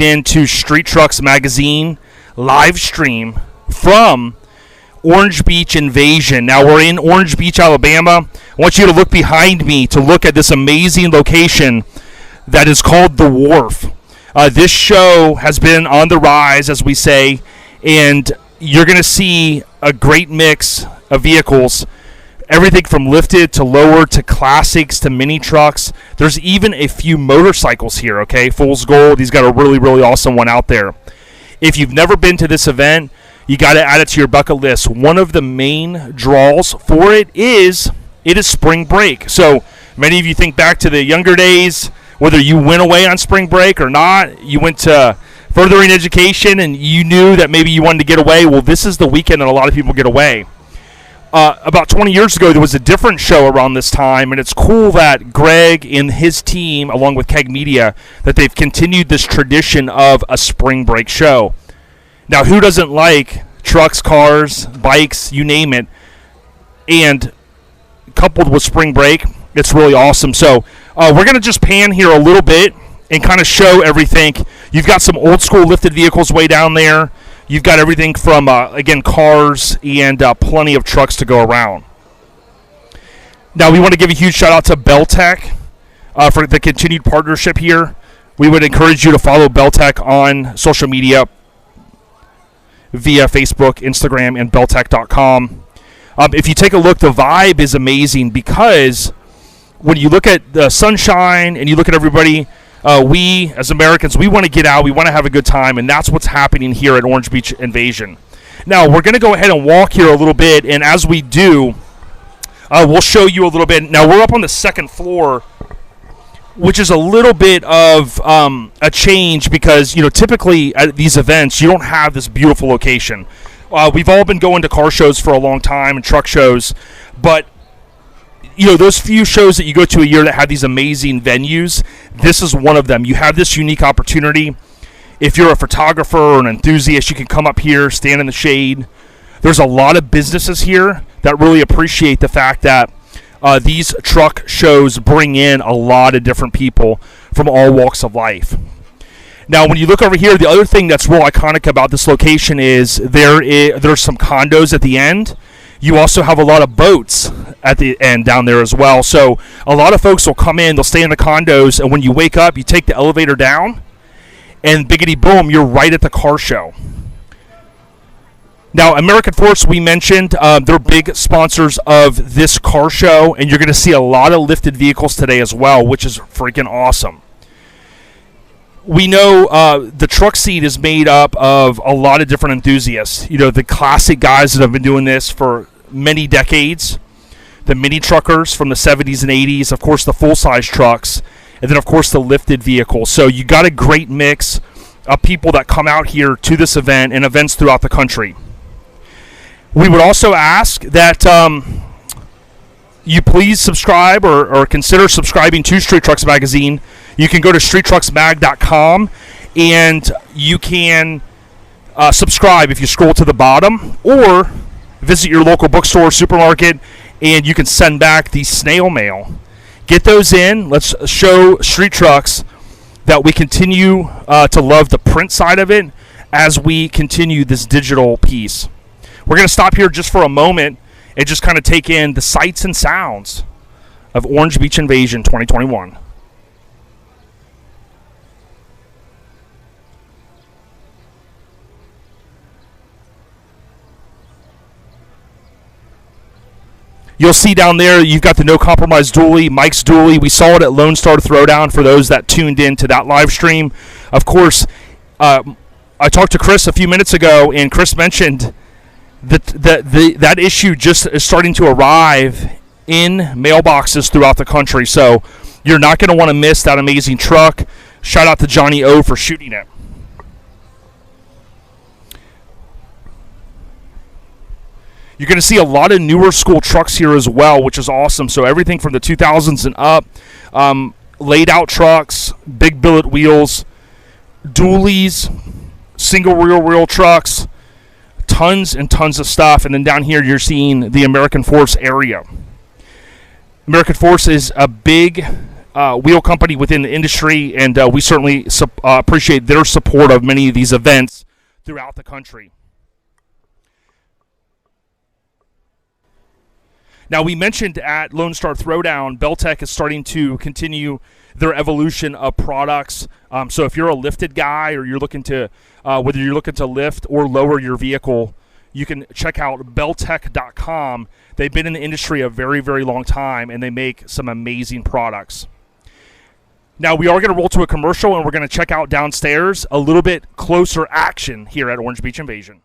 into Street Trucks Magazine live stream from Orange Beach Invasion. Now we're in Orange Beach, Alabama. I want you to look behind me to look at this amazing location that is called The Wharf. This show has been on the rise, as we say, and you're going to see a great mix of vehicles. Everything from lifted to lower to classics to mini trucks. There's even a few motorcycles here, okay? Fool's Gold, he's got a really, really awesome one out there. If you've never been to this event, you got to add it to your bucket list. One of the main draws for it is spring break. So many of you think back to the younger days, whether you went away on spring break or not, you went to furthering education and you knew that maybe you wanted to get away. Well, this is the weekend that a lot of people get away. About 20 years ago, there was a different show around this time, and it's cool that Greg and his team, along with Keg Media, that they've continued this tradition of a spring break show. Now, who doesn't like trucks, cars, bikes, you name it, and coupled with spring break, it's really awesome. So we're going to just pan here a little bit and kind of show everything. You've got some old school lifted vehicles way down there. You've got everything from, again, cars and plenty of trucks to go around. Now, we want to give a huge shout-out to Beltec for the continued partnership here. We would encourage you to follow Beltec on social media via Facebook, Instagram, and beltec.com. If you take a look, the vibe is amazing because when you look at the sunshine and you look at everybody, we, as Americans, we want to get out. We want to have a good time, and that's what's happening here at Orange Beach Invasion. Now, we're going to go ahead and walk here a little bit, and as we do, we'll show you a little bit. Now, we're up on the second floor, which is a little bit of a change because, typically at these events, you don't have this beautiful location. We've all been going to car shows for a long time and truck shows, but those few shows that you go to a year that have these amazing venues, this is one of them. You have this unique opportunity. If you're a photographer or an enthusiast, you can come up here, stand in the shade. There's a lot of businesses here that really appreciate the fact that these truck shows bring in a lot of different people from all walks of life. Now, when you look over here, the other thing that's real iconic about this location is there's some condos at the end. You also have a lot of boats at the end down there as well. So a lot of folks will come in, they'll stay in the condos, and when you wake up, you take the elevator down, and biggity boom, you're right at the car show. Now, American Force, we mentioned, they're big sponsors of this car show, and you're going to see a lot of lifted vehicles today as well, which is freaking awesome. We know the truck scene is made up of a lot of different enthusiasts. The classic guys that have been doing this for many decades, the mini truckers from the 70s and 80s, of course the full-size trucks, and then of course the lifted vehicles. So you got a great mix of people that come out here to this event and events throughout the country. We would also ask that you please subscribe or consider subscribing to Street Trucks Magazine. You can go to streettrucksmag.com and you can subscribe if you scroll to the bottom, or visit your local bookstore or supermarket and you can send back the snail mail. Get those in. Let's show Street Trucks that we continue to love the print side of it as we continue this digital piece. We're going to stop here just for a moment and just kind of take in the sights and sounds of Orange Beach Invasion 2021. You'll see down there, you've got the No Compromise dually, Mike's dually. We saw it at Lone Star Throwdown for those that tuned in to that live stream. Of course, I talked to Chris a few minutes ago, and Chris mentioned that issue just is starting to arrive in mailboxes throughout the country. So you're not going to want to miss that amazing truck. Shout out to Johnny O for shooting it. You're going to see a lot of newer school trucks here as well, which is awesome. So everything from the 2000s and up, laid out trucks, big billet wheels, dualies, single rear wheel trucks, tons and tons of stuff. And then down here you're seeing the American Force area. American Force is a big wheel company within the industry, and we certainly appreciate their support of many of these events throughout the country. Now, we mentioned at Lone Star Throwdown, Beltec is starting to continue their evolution of products. So if you're a lifted guy, or you're looking to, whether you're looking to lift or lower your vehicle, you can check out beltec.com. They've been in the industry a very, very long time, and they make some amazing products. Now, we are going to roll to a commercial, and we're going to check out downstairs a little bit closer action here at Orange Beach Invasion.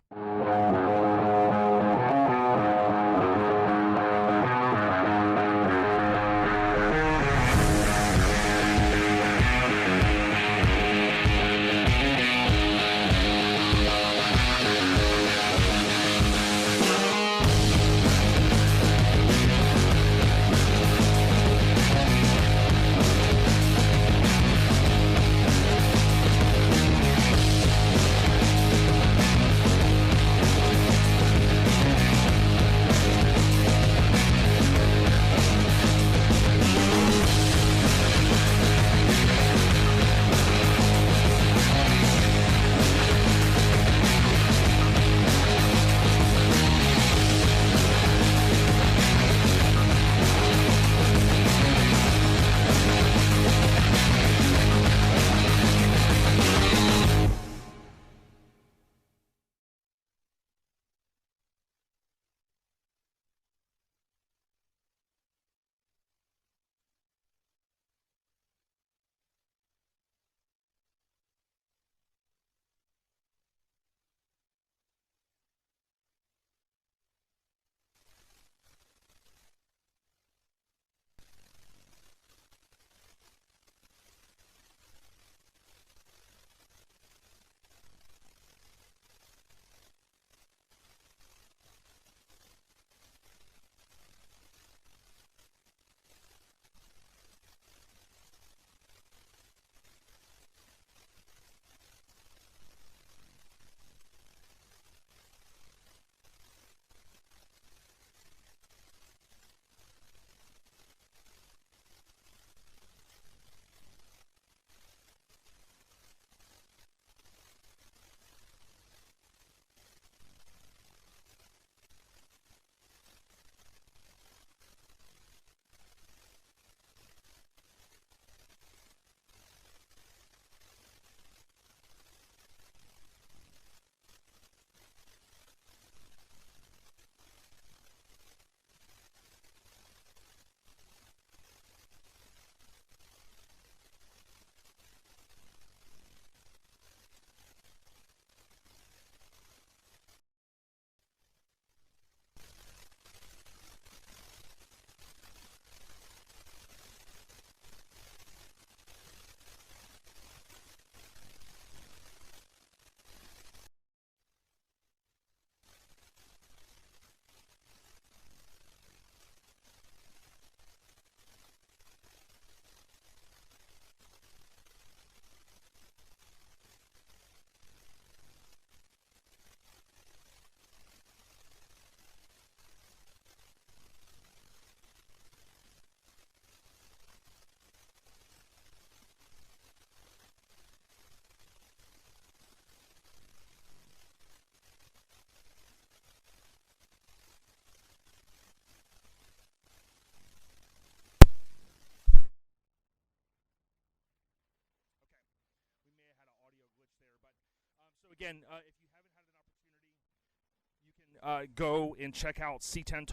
So again, if you haven't had an opportunity, you can go and check out C10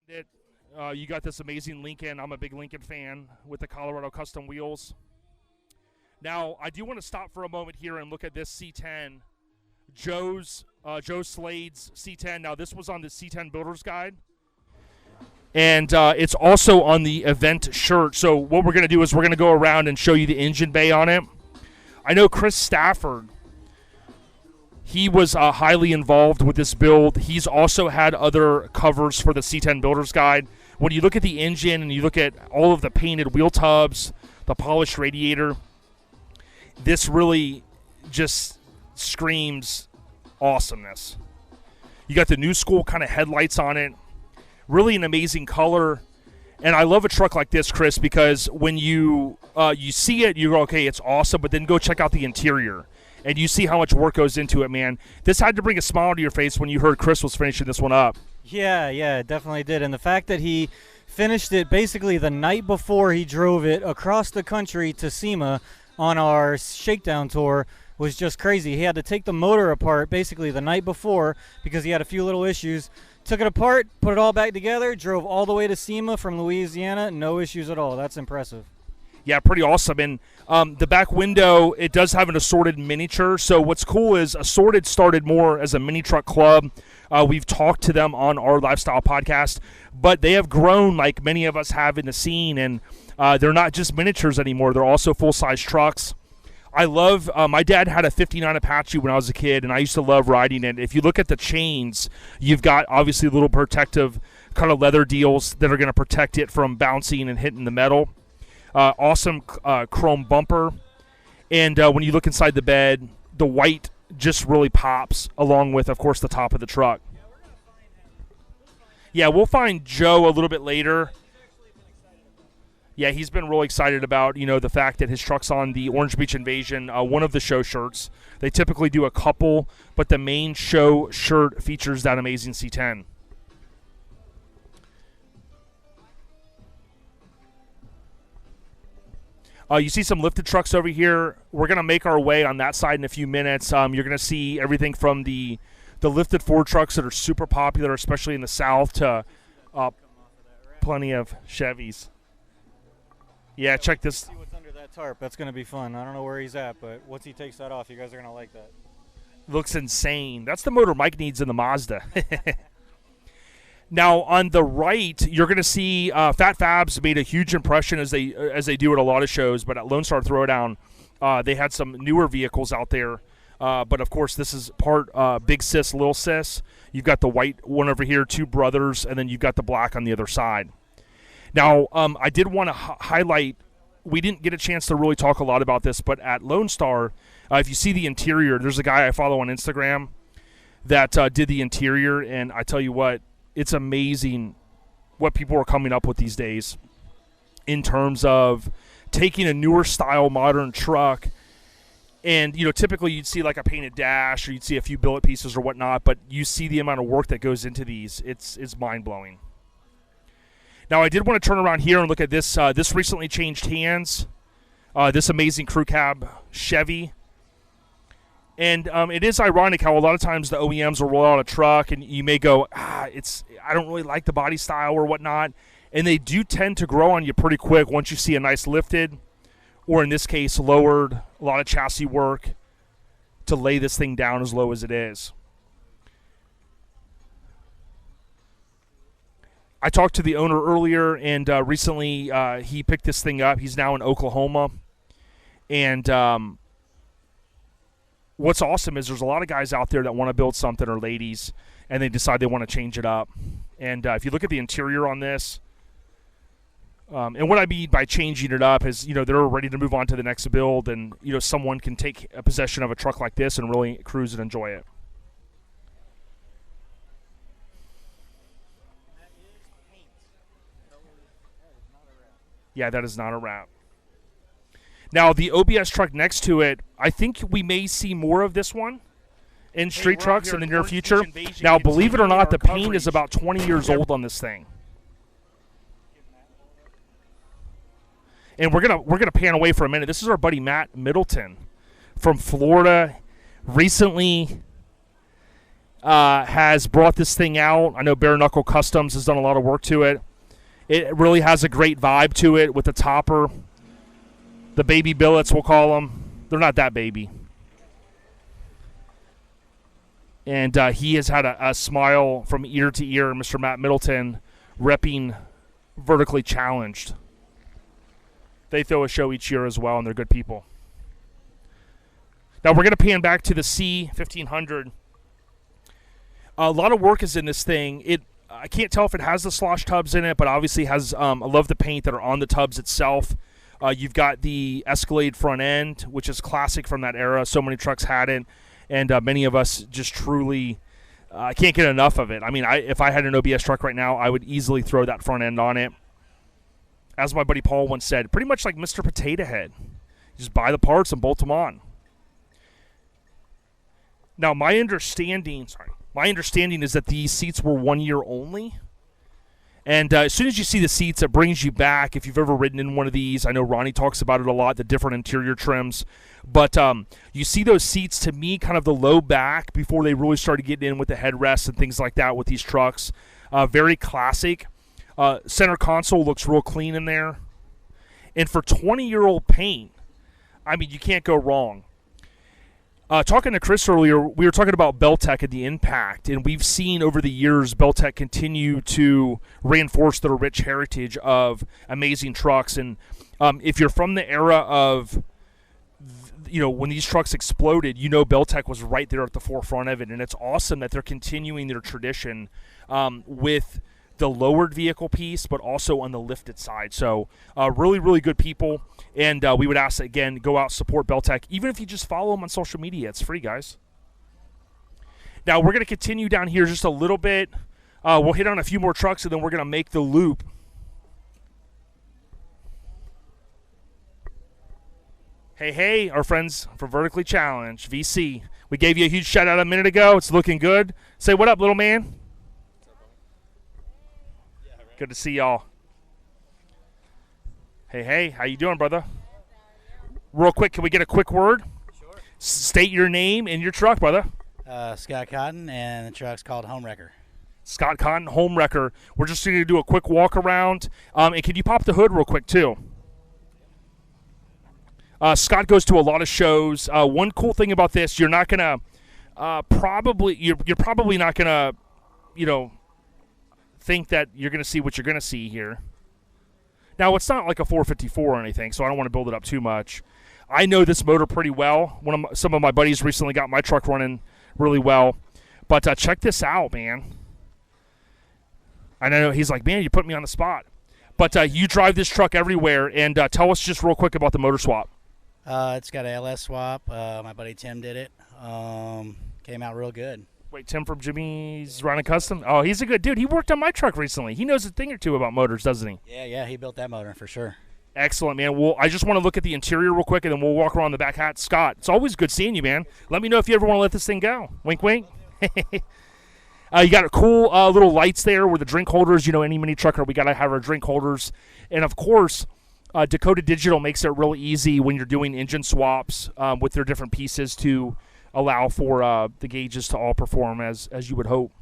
You got this amazing Lincoln. I'm a big Lincoln fan with the Colorado custom wheels. Now, I do want to stop for a moment here and look at this C10. Joe Slade's C10. Now, this was on the C10 Builder's Guide. And it's also on the event shirt. So what we're going to do is we're going to go around and show you the engine bay on it. I know Chris Stafford, he was highly involved with this build. He's also had other covers for the C10 Builder's Guide. When you look at the engine and you look at all of the painted wheel tubs, the polished radiator, this really just screams awesomeness. You got the new school kind of headlights on it. Really an amazing color. And I love a truck like this, Chris, because when you see it, you go, okay, it's awesome, but then go check out the interior. And you see how much work goes into it, man. This had to bring a smile to your face when you heard Chris was finishing this one up. Yeah, it definitely did. And the fact that he finished it basically the night before he drove it across the country to SEMA on our shakedown tour was just crazy. He had to take the motor apart basically the night before because he had a few little issues. Took it apart, put it all back together, drove all the way to SEMA from Louisiana, no issues at all. That's impressive. Yeah, pretty awesome. And the back window, it does have an assorted miniature. So what's cool is Assorted started more as a mini truck club. We've talked to them on our lifestyle podcast, but they have grown like many of us have in the scene. And they're not just miniatures anymore. They're also full-size trucks. I love, my dad had a 59 Apache when I was a kid, and I used to love riding it. If you look at the chains, you've got obviously little protective kind of leather deals that are going to protect it from bouncing and hitting the metal. Awesome chrome bumper. And when you look inside the bed, the white just really pops along with, of course, the top of the truck. Yeah, we'll find Joe a little bit later. Yeah, he's been really excited about, the fact that his truck's on the Orange Beach Invasion, one of the show shirts. They typically do a couple, but the main show shirt features that amazing C10. You see some lifted trucks over here. We're going to make our way on that side in a few minutes. You're going to see everything from the lifted Ford trucks that are super popular, especially in the South, to plenty of Chevys. Yeah, check this. See what's under that tarp. That's going to be fun. I don't know where he's at, but once he takes that off, you guys are going to like that. Looks insane. That's the motor Mike needs in the Mazda. Now, on the right, you're going to see Fat Fabs made a huge impression as they do at a lot of shows, but at Lone Star Throwdown, they had some newer vehicles out there. But, of course, this is part Big Sis, Lil Sis. You've got the white one over here, two brothers, and then you've got the black on the other side. Now, I did want to highlight, we didn't get a chance to really talk a lot about this, but at Lone Star, if you see the interior, there's a guy I follow on Instagram that did the interior, and I tell you what, it's amazing what people are coming up with these days in terms of taking a newer style modern truck. And, typically you'd see like a painted dash or you'd see a few billet pieces or whatnot, but you see the amount of work that goes into these. It's mind-blowing. Now, I did want to turn around here and look at this. This recently changed hands, this amazing crew cab Chevy. And it is ironic how a lot of times the OEMs will roll out a truck and you may go, I don't really like the body style or whatnot. And they do tend to grow on you pretty quick once you see a nice lifted, or in this case, lowered, a lot of chassis work to lay this thing down as low as it is. I talked to the owner earlier, and recently he picked this thing up. He's now in Oklahoma. And what's awesome is there's a lot of guys out there that want to build something, or ladies, and they decide they want to change it up. And if you look at the interior on this, and what I mean by changing it up is, they're ready to move on to the next build, and, someone can take a possession of a truck like this and really cruise and enjoy it. Yeah, that is not a wrap. Now, the OBS truck next to it, I think we may see more of this one in street trucks in the near future. Now, believe it or not, the paint is about 20 years old on this thing. And we're gonna pan away for a minute. This is our buddy Matt Middleton from Florida. Recently, has brought this thing out. I know Bare Knuckle Customs has done a lot of work to it. It really has a great vibe to it with the topper. The baby billets, we'll call them. They're not that baby. And he has had a smile from ear to ear, Mr. Matt Middleton, repping Vertically Challenged. They throw a show each year as well, and they're good people. Now we're going to pan back to the C1500. A lot of work is in this thing. I can't tell if it has the slosh tubs in it, but obviously has. I love the paint that are on the tubs itself. You've got the Escalade front end, which is classic from that era. So many trucks had it, and many of us just truly can't get enough of it. I mean, if I had an OBS truck right now, I would easily throw that front end on it. As my buddy Paul once said, pretty much like Mr. Potato Head. You just buy the parts and bolt them on. Now, my understanding is that these seats were 1 year only. And as soon as you see the seats, it brings you back. If you've ever ridden in one of these, I know Ronnie talks about it a lot, the different interior trims. But you see those seats, to me, kind of the low back before they really started getting in with the headrests and things like that with these trucks. Very classic. Center console looks real clean in there. And for 20-year-old paint, I mean, you can't go wrong. Talking to Chris earlier, we were talking about Beltec and the impact, and we've seen over the years Beltec continue to reinforce their rich heritage of amazing trucks. And if you're from the era of, when these trucks exploded, Beltec was right there at the forefront of it, and it's awesome that they're continuing their tradition with the lowered vehicle piece, but also on the lifted side. So really, really good people. And we would ask, again, go out, support Beltec. Even if you just follow them on social media, it's free, guys. Now, we're going to continue down here just a little bit. We'll hit on a few more trucks, and then we're going to make the loop. Hey, our friends from Vertically Challenged, VC. We gave you a huge shout-out a minute ago. It's looking good. Say what up, little man. Good to see y'all. Hey, how you doing, brother? Real quick, can we get a quick word? Sure. State your name and your truck, brother. Scott Cotton, and the truck's called Homewrecker. Scott Cotton, Homewrecker. We're just going to do a quick walk around. And can you pop the hood real quick, too? Scott goes to a lot of shows. One cool thing about this, you're not going to you're probably not going to, think that you're going to see what you're going to see here. Now, it's not like a 454 or anything, so I don't want to build it up too much. I know this motor pretty well. Some of my buddies recently got my truck running really well. But check this out, man. I know he's like, man, you put me on the spot. But you drive this truck everywhere, and tell us just real quick about the motor swap. It's got an LS swap. My buddy Tim did it. Came out real good. Wait, Tim from Jimmy's Running Custom? Oh, he's a good dude. He worked on my truck recently. He knows a thing or two about motors, doesn't he? Yeah, he built that motor for sure. Excellent, man. Well, I just want to look at the interior real quick, and then we'll walk around the back hat. Scott, it's always good seeing you, man. Let me know if you ever want to let this thing go. Wink, wink. You got a cool little lights there with the drink holders. Any mini trucker, we got to have our drink holders. And, of course, Dakota Digital makes it really easy when you're doing engine swaps with their different pieces to allow for the gauges to all perform as you would hope.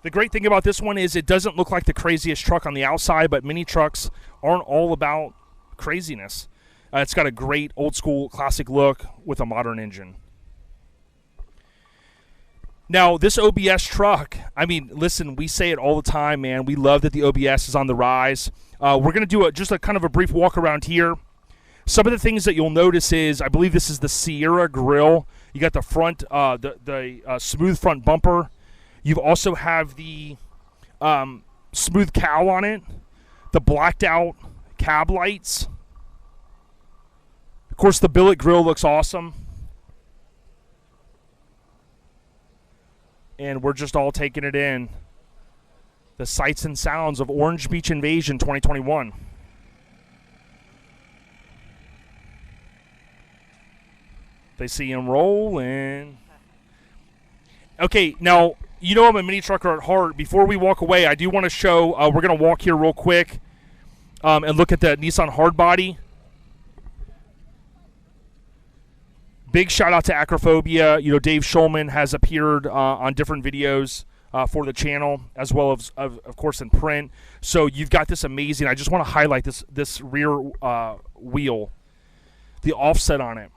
The great thing about this one is it doesn't look like the craziest truck on the outside, but mini trucks aren't all about craziness. It's got a great old school classic look with a modern engine. Now, this OBS truck, I mean, listen, we say it all the time, man. We love that the OBS is on the rise. We're going to do just a kind of a brief walk around here. Some of the things that you'll notice is, I believe this is the Sierra grill. You got the front, the smooth front bumper. You also have the smooth cowl on it, the blacked out cab lights. Of course, the billet grill looks awesome. And we're just all taking it in. The sights and sounds of Orange Beach Invasion 2021. They see him rolling. Okay, now, I'm a mini trucker at heart. Before we walk away, I do want to show, we're going to walk here real quick and look at the Nissan Hardbody. Big shout out to Acrophobia. You know, Dave Schulman has appeared on different videos for the channel, as well as, of course, in print. So you've got this amazing. I just want to highlight this rear wheel, the offset on it.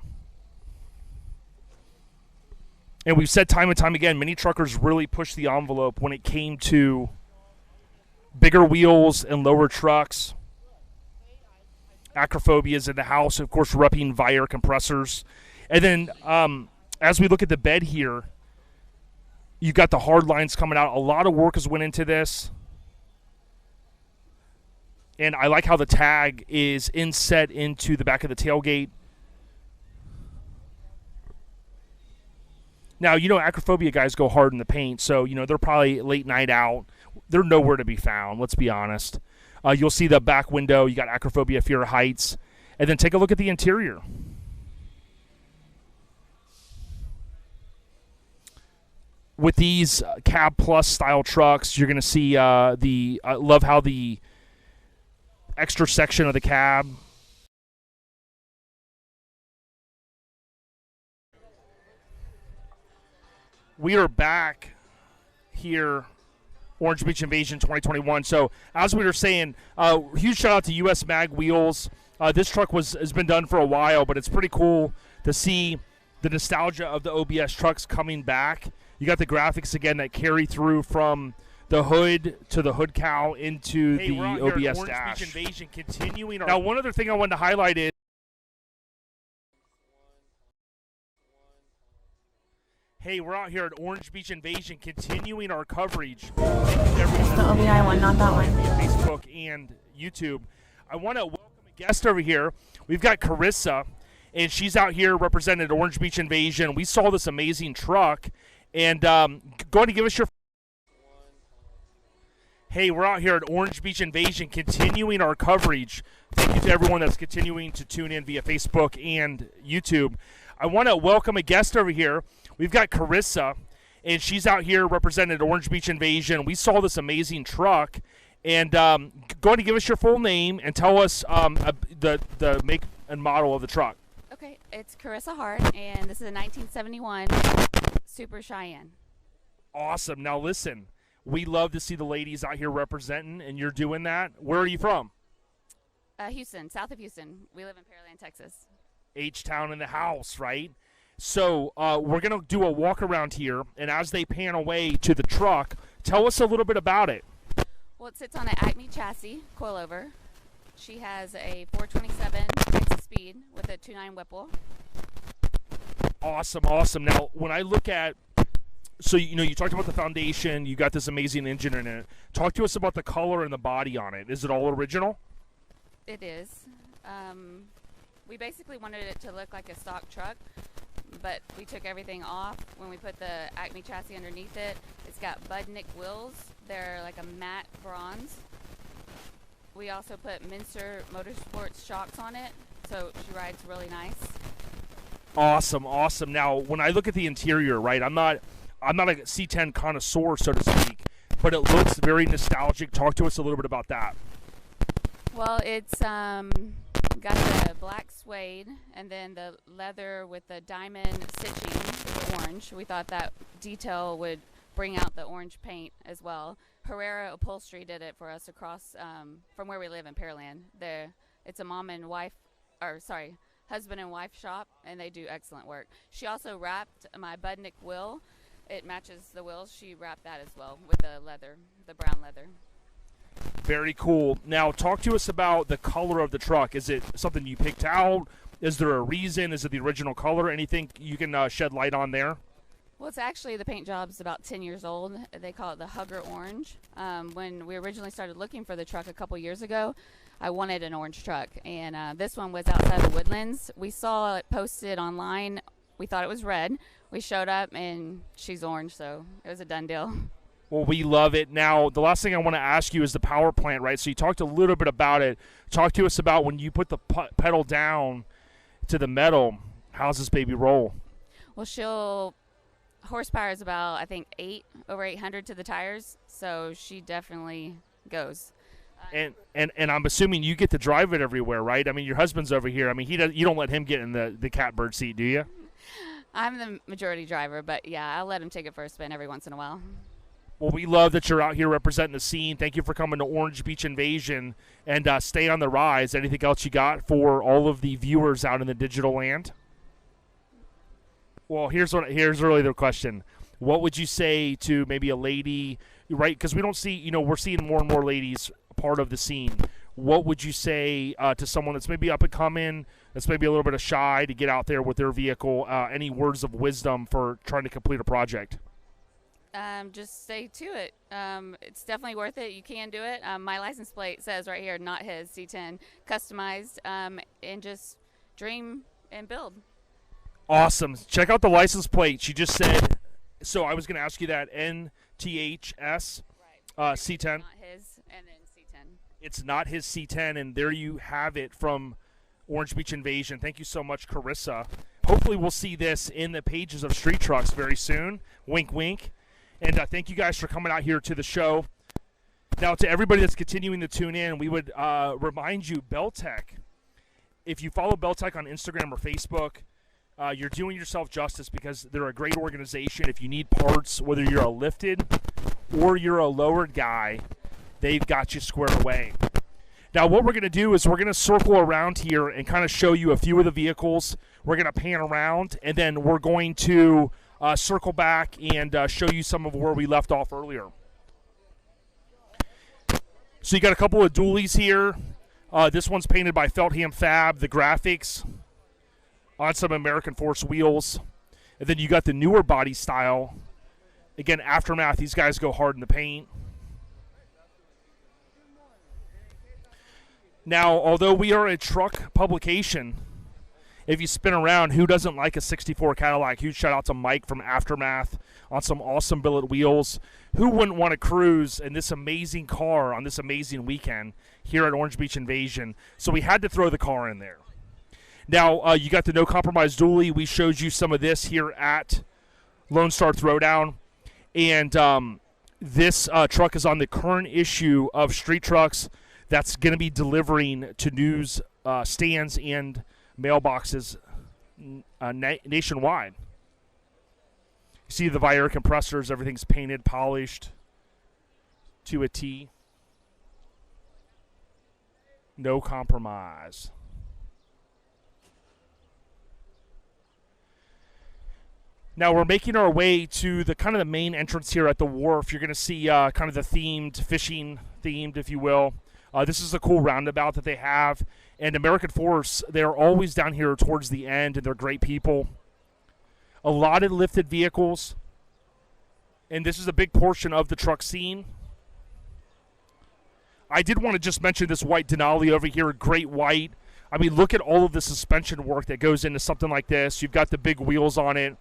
And we've said time and time again, many truckers really pushed the envelope when it came to bigger wheels and lower trucks. Acrophobia is in the house, of course, repping Vire compressors. And then as we look at the bed here, you've got the hard lines coming out. A lot of work has went into this. And I like how the tag is inset into the back of the tailgate. Now, you know, Acrophobia guys go hard in the paint, so, you know, they're probably late night out. They're nowhere to be found, let's be honest. You'll see the back window. You got Acrophobia Fear Heights. And then take a look at the interior. With these Cab Plus style trucks, you're going to see I love how the extra section of the cab. We are back here, Orange Beach Invasion 2021. So as we were saying, huge shout out to US Mag Wheels. This truck has been done for a while, but it's pretty cool to see the nostalgia of the OBS trucks coming back. You got the graphics again that carry through from the hood to the hood cow into the OBS Orange dash. Beach Invasion continuing. Now, one other thing I wanted to highlight is, hey, we're out here at Orange Beach Invasion continuing our coverage. The OBI one, not that one. Facebook and YouTube. I want to welcome a guest over here. We've got Carissa, and she's out here representing Orange Beach Invasion. We saw this amazing truck, and going to give us your. Hey, we're out here at Orange Beach Invasion continuing our coverage. Thank you to everyone that's continuing to tune in via Facebook and YouTube. I want to welcome a guest over here. We've got Carissa, and she's out here representing Orange Beach Invasion. We saw this amazing truck, and going to give us your full name and tell us the make and model of the truck. Okay, it's Carissa Hart, and this is a 1971 Super Cheyenne. Awesome. Now listen, we love to see the ladies out here representing, and you're doing that. Where are you from? Houston, south of Houston. We live in Pearland, Texas. H-Town in the house, right? So we're going to do a walk around here, and as they pan away to the truck, tell us a little bit about it. Well, it sits on an Acme chassis, coilover. She has a 427 Texas speed with a 2.9 Whipple. Awesome, awesome. Now, when I look at, so, you know, you talked about the foundation, you got this amazing engine in it. Talk to us about the color and the body on it. Is it all original? It is. We basically wanted it to look like a stock truck, but we took everything off when we put the Acme chassis underneath it. It's got Budnick wheels. They're like a matte bronze. We also put Minster Motorsports shocks on it, so she rides really nice. Awesome, awesome. Now, when I look at the interior, right, I'm not a C10 connoisseur, so to speak, but it looks very nostalgic. Talk to us a little bit about that. Well, it's got the black suede and then the leather with the diamond stitching with the orange. We thought that detail would bring out the orange paint as well. Herrera Upholstery did it for us across from where we live in Pearland. It's a husband and wife shop, and they do excellent work. She also wrapped my Budnick wheel. It matches the wheels. She wrapped that as well with the leather, the brown leather. Very cool. Now, talk to us about the color of the truck. Is it something you picked out? Is there a reason? Is it the original color? Anything you can shed light on there? Well, it's actually, the paint job's about 10 years old. They call it the Hugger Orange. When we originally started looking for the truck a couple years ago, I wanted an orange truck, and this one was outside the Woodlands. We saw it posted online. We thought it was red. We showed up, and she's orange, so it was a done deal. Well, we love it. Now, the last thing I want to ask you is the power plant, right? So you talked a little bit about it. Talk to us about when you put the pedal down to the metal, how's this baby roll? Well, horsepower is about, I think, over 800 to the tires, so she definitely goes. And I'm assuming you get to drive it everywhere, right? I mean, your husband's over here. I mean, you don't let him get in the catbird seat, do you? I'm the majority driver, but yeah, I'll let him take it for a spin every once in a while. Well, we love that you're out here representing the scene. Thank you for coming to Orange Beach Invasion, and stay on the rise. Anything else you got for all of the viewers out in the digital land? Well, here's really the question. What would you say to maybe a lady, right? Because we don't see, we're seeing more and more ladies part of the scene. What would you say to someone that's maybe up and coming, that's maybe a little bit shy to get out there with their vehicle? Any words of wisdom for trying to complete a project? Just stay to it. It's definitely worth it. You can do it. My license plate says right here, not his, C10, customized, and just dream and build. Awesome. Check out the license plate. She just said, so I was going to ask you that, NTHS, Right. C10. Not his, and then C10. It's not his C10, and there you have it from Orange Beach Invasion. Thank you so much, Carissa. Hopefully we'll see this in the pages of Street Trucks very soon. Wink, wink. And thank you guys for coming out here to the show. Now, to everybody that's continuing to tune in, we would remind you, Beltec, if you follow Beltec on Instagram or Facebook, you're doing yourself justice because they're a great organization. If you need parts, whether you're a lifted or you're a lowered guy, they've got you squared away. Now, what we're going to do is we're going to circle around here and kind of show you a few of the vehicles. We're going to pan around, and then we're going to circle back and show you some of where we left off earlier. So you got a couple of dualies here. This one's painted by Feltham Fab, the graphics on some American Force wheels. And then you got the newer body style. Again, Aftermath, these guys go hard in the paint. Now, although we are a truck publication, if you spin around, who doesn't like a 64 Cadillac? Huge shout out to Mike from Aftermath on some awesome billet wheels. Who wouldn't want to cruise in this amazing car on this amazing weekend here at Orange Beach Invasion? So we had to throw the car in there. Now, you got the No Compromise dually. We showed you some of this here at Lone Star Throwdown. And this truck is on the current issue of Street Trucks that's going to be delivering to news stands and mailboxes nationwide. You see the Viera compressors, everything's painted, polished to a T. No compromise. Now we're making our way to the kind of the main entrance here at the wharf. You're going to see kind of the fishing themed, if you will. This is a cool roundabout that they have. And American Force, they're always down here towards the end, and they're great people. A lot of lifted vehicles. And this is a big portion of the truck scene. I did want to just mention this white Denali over here, great white. I mean, look at all of the suspension work that goes into something like this. You've got the big wheels on it.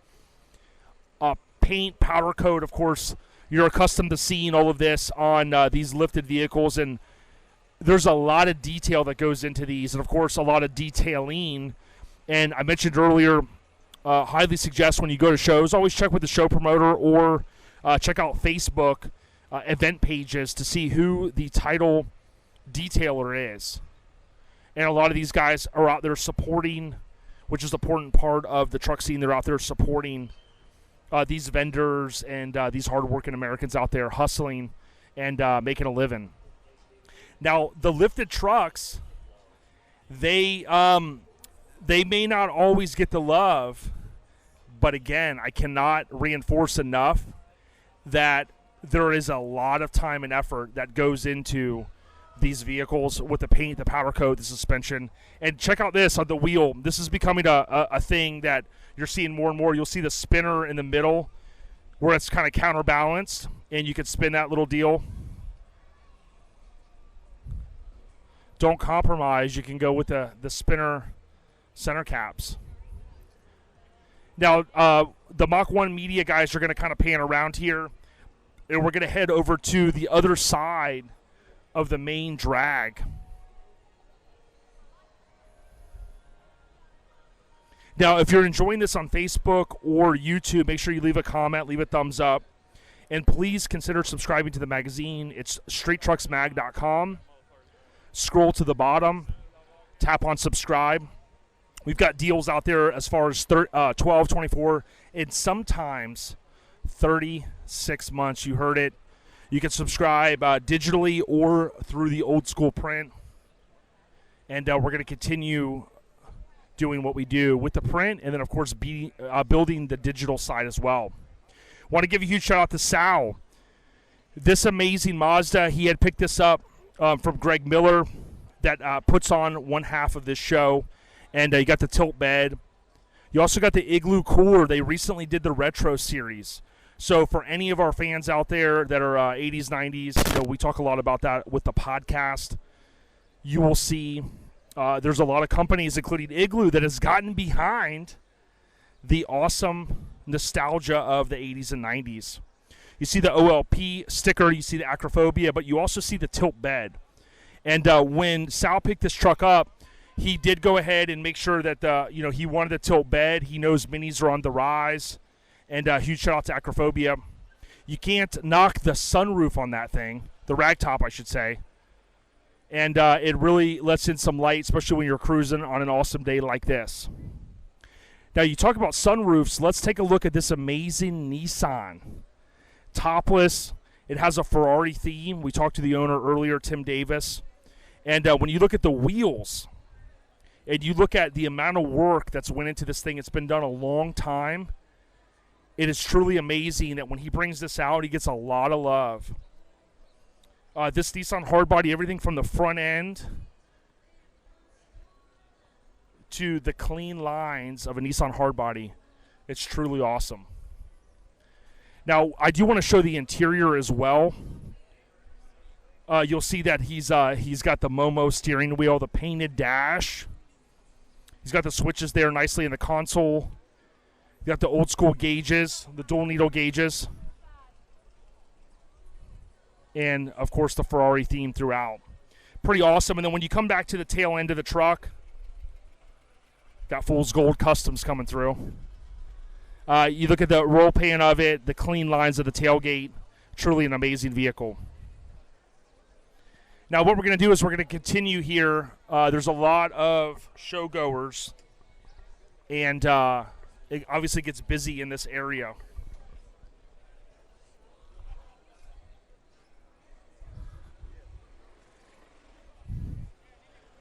Paint, powder coat, of course. You're accustomed to seeing all of this on these lifted vehicles, and there's a lot of detail that goes into these, and of course a lot of detailing. And I mentioned earlier, highly suggest when you go to shows, always check with the show promoter or check out Facebook event pages to see who the title detailer is. And a lot of these guys are out there supporting, which is an important part of the truck scene. They're out there supporting these vendors and these hardworking Americans out there hustling and making a living. Now, the lifted trucks, they may not always get the love, but again, I cannot reinforce enough that there is a lot of time and effort that goes into these vehicles with the paint, the powder coat, the suspension. And check out this on the wheel. This is becoming a thing that you're seeing more and more. You'll see the spinner in the middle where it's kind of counterbalanced, and you can spin that little deal. Don't compromise. You can go with the spinner center caps. Now, the Mach 1 media guys are going to kind of pan around here, and we're going to head over to the other side of the main drag. Now, if you're enjoying this on Facebook or YouTube, make sure you leave a comment, leave a thumbs up, and please consider subscribing to the magazine. It's streettrucksmag.com. Scroll to the bottom, tap on subscribe. We've got deals out there as far as 12, 24, and sometimes 36 months. You heard it. You can subscribe digitally or through the old school print. And we're going to continue doing what we do with the print, and then, of course, building the digital side as well. Want to give a huge shout out to Sal. This amazing Mazda, he had picked this up from Greg Miller that puts on one half of this show. And you got the tilt bed. You also got the Igloo cooler. They recently did the retro series. So for any of our fans out there that are 80s, 90s, we talk a lot about that with the podcast. You will see there's a lot of companies, including Igloo, that has gotten behind the awesome nostalgia of the 80s and 90s. You see the OLP sticker, you see the Acrophobia, but you also see the tilt bed. And when Sal picked this truck up, he did go ahead and make sure that he wanted a tilt bed. He knows minis are on the rise. And huge shout out to Acrophobia. You can't knock the sunroof on that thing, the ragtop, I should say. And it really lets in some light, especially when you're cruising on an awesome day like this. Now, you talk about sunroofs. Let's take a look at this amazing Nissan. Topless. It has a Ferrari theme. We talked to the owner earlier, Tim Davis. And when you look at the wheels, and you look at the amount of work that's went into this thing, it's been done a long time. It is truly amazing that when he brings this out, he gets a lot of love. This Nissan hardbody, everything from the front end to the clean lines of a Nissan hardbody, it's truly awesome. Now, I do want to show the interior as well. You'll see that he's got the Momo steering wheel, the painted dash. He's got the switches there nicely in the console. You got the old school gauges, the dual needle gauges. And, of course, the Ferrari theme throughout. Pretty awesome. And then when you come back to the tail end of the truck, got Fool's Gold Customs coming through. You look at the roll pan of it, the clean lines of the tailgate. Truly an amazing vehicle. Now, what we're going to do is we're going to continue here. There's a lot of showgoers, and it obviously gets busy in this area.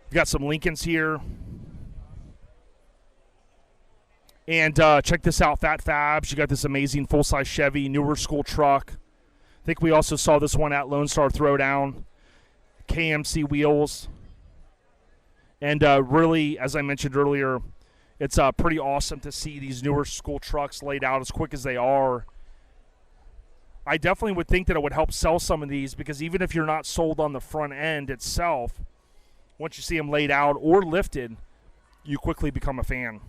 We've got some Lincolns here. And check this out, Fat Fabs. You got this amazing full-size Chevy, newer school truck. I think we also saw this one at Lone Star Throwdown. KMC wheels. And really, as I mentioned earlier, it's pretty awesome to see these newer school trucks laid out as quick as they are. I definitely would think that it would help sell some of these, because even if you're not sold on the front end itself, once you see them laid out or lifted, you quickly become a fan.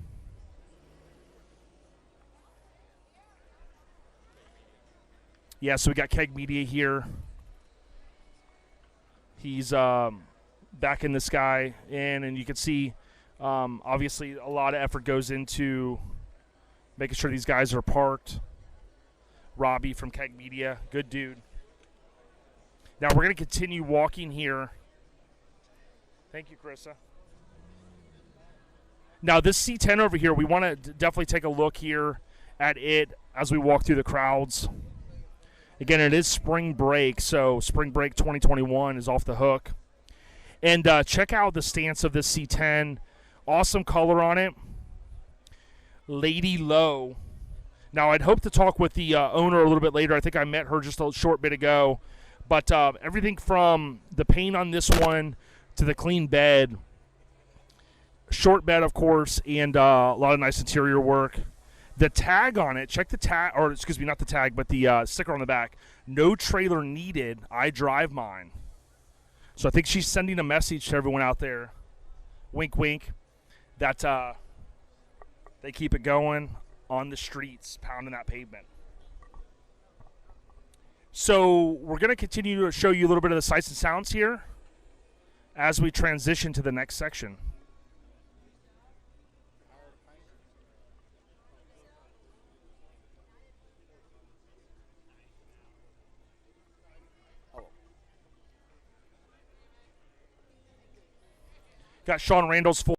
Yeah, so we got Keg Media here. He's backing this guy in, and you can see, obviously, a lot of effort goes into making sure these guys are parked. Robbie from Keg Media, good dude. Now we're going to continue walking here. Thank you, Carissa. Now this C10 over here, we want to definitely take a look here at it as we walk through the crowds. Again, it is spring break, so spring break 2021 is off the hook. And check out the stance of this C10. Awesome color on it. Lady Low. Now, I'd hope to talk with the owner a little bit later. I think I met her just a short bit ago. But everything from the paint on this one to the clean bed, short bed, of course, and a lot of nice interior work. The tag on it, check the tag, or excuse me, not the tag, but the sticker on the back. No trailer needed. I drive mine. So I think she's sending a message to everyone out there, wink, wink, that they keep it going on the streets, pounding that pavement. So we're going to continue to show you a little bit of the sights and sounds here as we transition to the next section. Got Sean Randall's full